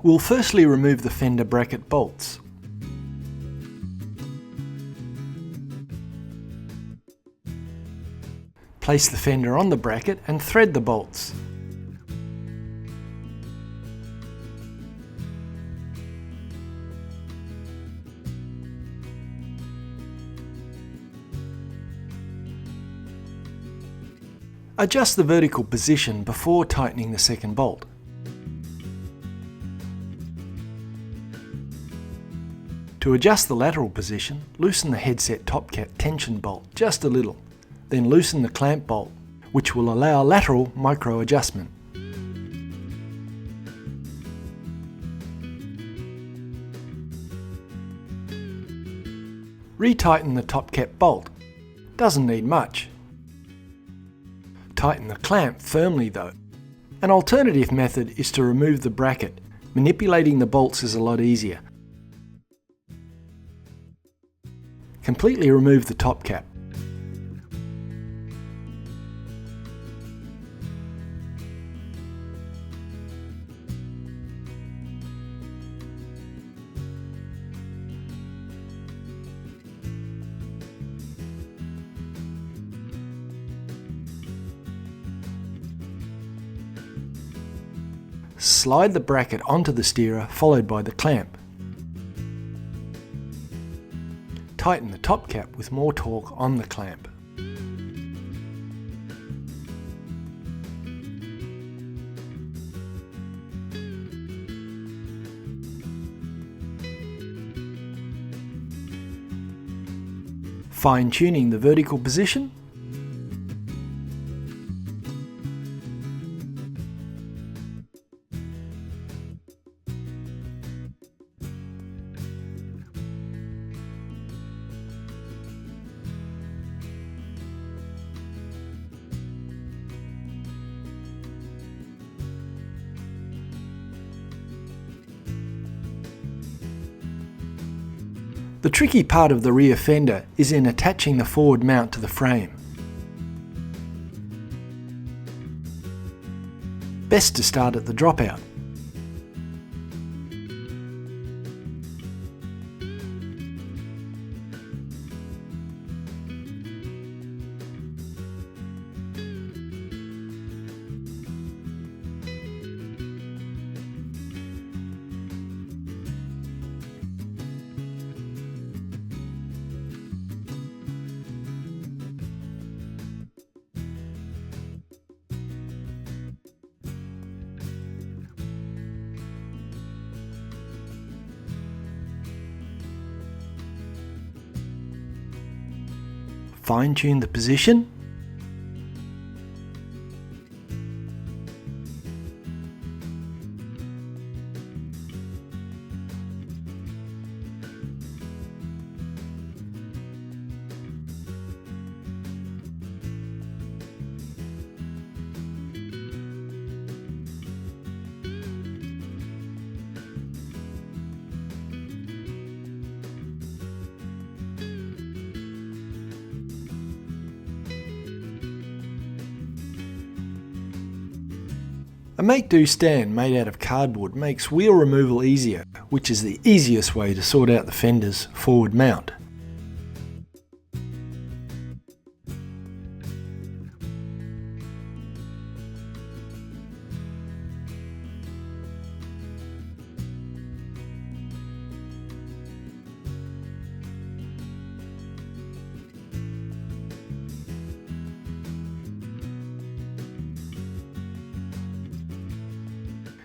We'll firstly remove the fender bracket bolts. Place the fender on the bracket and thread the bolts. Adjust the vertical position before tightening the second bolt. To adjust the lateral position, loosen the headset top cap tension bolt just a little, then loosen the clamp bolt, which will allow lateral micro adjustment. Retighten the top cap bolt. Doesn't need much. Tighten the clamp firmly though. An alternative method is to remove the bracket. Manipulating the bolts is a lot easier. Completely remove the top cap. Slide the bracket onto the steerer, followed by the clamp. Tighten the top cap with more torque on the clamp. Fine-tuning the vertical position. The tricky part of the rear fender is in attaching the forward mount to the frame. Best to start at the dropout. Fine-tune the position. A make-do stand made out of cardboard makes wheel removal easier, which is the easiest way to sort out the fender's forward mount.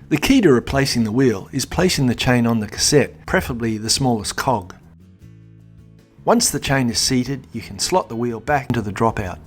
The key to replacing the wheel is placing the chain on the cassette, preferably the smallest cog. Once the chain is seated, you can slot the wheel back into the dropout.